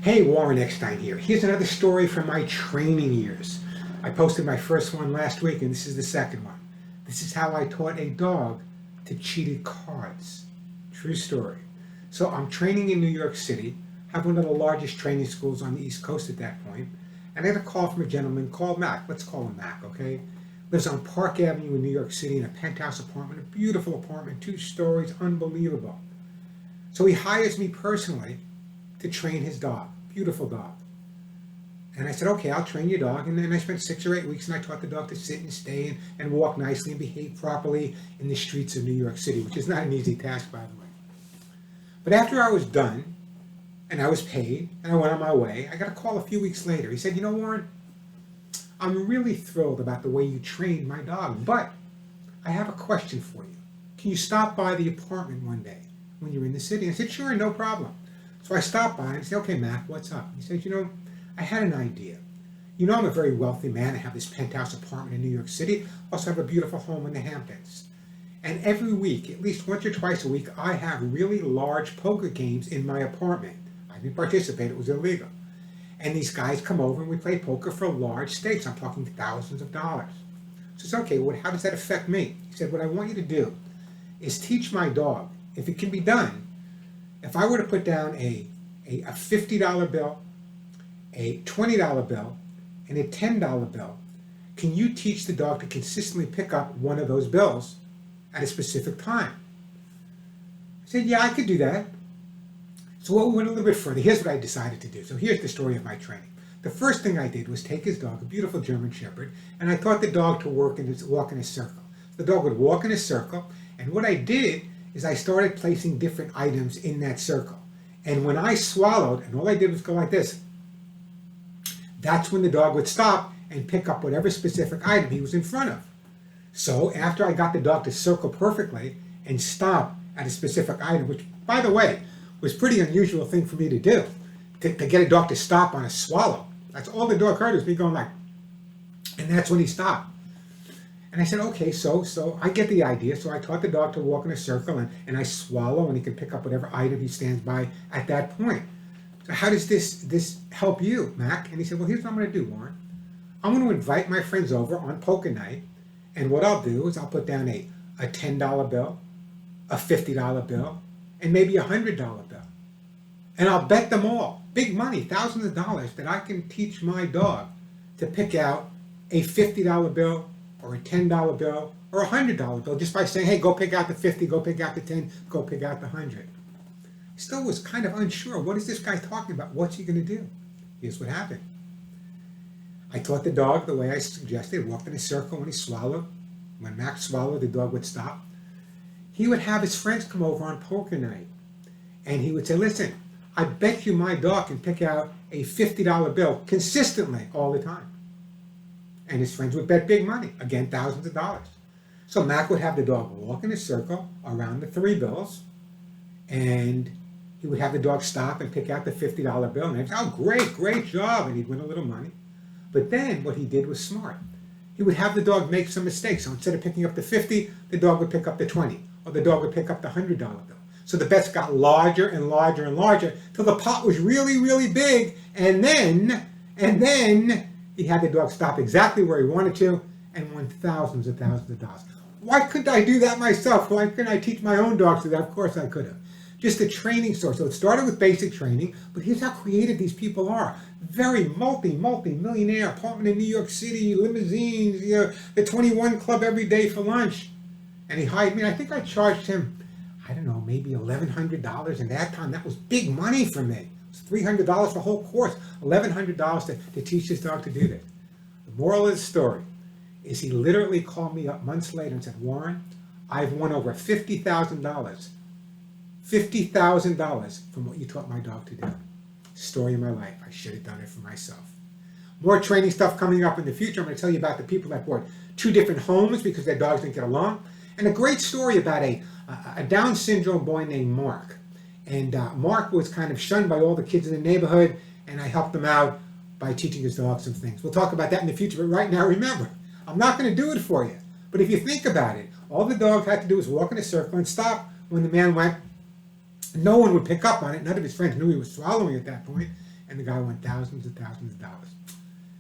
Hey, Warren Eckstein here. Here's another story from my training years. I posted my first one last week, and this is the second one. This is how I taught a dog to cheat at cards. True story. So I'm training in New York City, have one of the largest training schools on the East Coast at that point, and I got a call from a gentleman called Mac. Let's call him Mac, okay? Lives on Park Avenue in New York City in a penthouse apartment, a beautiful apartment, 2 stories, unbelievable. So he hires me personally to train his dog, beautiful dog. And I said, okay, I'll train your dog. And then I spent 6 or 8 weeks and I taught the dog to sit and stay and walk nicely and behave properly in the streets of New York City, which is not an easy task, by the way. But after I was done and I was paid and I went on my way, I got a call a few weeks later. He said, you know, Warren, I'm really thrilled about the way you trained my dog, but I have a question for you. Can you stop by the apartment one day when you're in the city? I said, sure, no problem. So I stopped by and said, okay, Mac, what's up? He said, you know, I had an idea. You know, I'm a very wealthy man. I have this penthouse apartment in New York City. I also have a beautiful home in the Hamptons. And every week, at least once or twice a week, I have really large poker games in my apartment. I didn't participate. It was illegal. And these guys come over and we play poker for large stakes. I'm talking thousands of dollars. So it's okay, well, how does that affect me? He said, what I want you to do is teach my dog, if it can be done, if I were to put down a $50 bill, a $20 bill, and a $10 bill, can you teach the dog to consistently pick up one of those bills at a specific time? I said, yeah, I could do that. So we went a little bit further. Here's what I decided to do. So here's the story of my training. The first thing I did was take his dog, a beautiful German Shepherd, and I taught the dog to walk in a circle. The dog would walk in a circle, and what I did is I started placing different items in that circle. And when I swallowed, and all I did was go like this, that's when the dog would stop and pick up whatever specific item he was in front of. So after I got the dog to circle perfectly and stop at a specific item, which, by the way, was a pretty unusual thing for me to do, to get a dog to stop on a swallow. That's all the dog heard was me going like, and that's when he stopped. And I said, okay, so I get the idea. So I taught the dog to walk in a circle and I swallow and he can pick up whatever item he stands by at that point. So how does this help you, Mac? And he said, well, here's what I'm going to do, Warren. I'm going to invite my friends over on poker night. And what I'll do is I'll put down a $10 bill, a $50 bill, and maybe a $100 bill. And I'll bet them all, big money, thousands of dollars, that I can teach my dog to pick out a $50 bill or a $10 bill or a $100 bill just by saying, hey, go pick out the 50, go pick out the 10, go pick out the 100. I still was kind of unsure. What is this guy talking about? What's he going to do? Here's what happened. I taught the dog the way I suggested, walked in a circle when he swallowed. When Max swallowed, the dog would stop. He would have his friends come over on poker night. And he would say, listen, I bet you my dog can pick out a $50 bill consistently all the time. And his friends would bet big money, again, thousands of dollars. So Mac would have the dog walk in a circle around the 3 bills, and he would have the dog stop and pick out the $50 bill. And he'd say, oh, great job, and he'd win a little money. But then what he did was smart. He would have the dog make some mistakes. So instead of picking up the 50, the dog would pick up the 20, or the dog would pick up the $100 bill. So the bets got larger and larger and larger till the pot was really, really big. And then he had the dog stop exactly where he wanted to and won thousands and thousands of dollars. Why couldn't I do that myself? Why couldn't I teach my own dogs to do that? Of course I could have. Just a training source. So it started with basic training, but here's how creative these people are. Very multi-millionaire apartment in New York City, limousines, the 21 Club every day for lunch. And he hired me. I think I charged him, I don't know, maybe $1,100. And that time, that was big money for me. It was $300 for the whole course, $1,100 to teach this dog to do this. The moral of the story is he literally called me up months later and said, Warren, I've won over $50,000. $50,000 from what you taught my dog to do. Story of my life. I should have done it for myself. More training stuff coming up in the future. I'm going to tell you about the people that bought 2 different homes because their dogs didn't get along. And a great story about a Down syndrome boy named Mark. And Mark was kind of shunned by all the kids in the neighborhood, and I helped him out by teaching his dog some things. We'll talk about that in the future, but right now, remember, I'm not going to do it for you. But if you think about it, all the dog had to do was walk in a circle and stop when the man went. No one would pick up on it. None of his friends knew he was swallowing at that point. and the guy won thousands and thousands of dollars.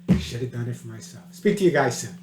I should have done it for myself. Speak to you guys soon.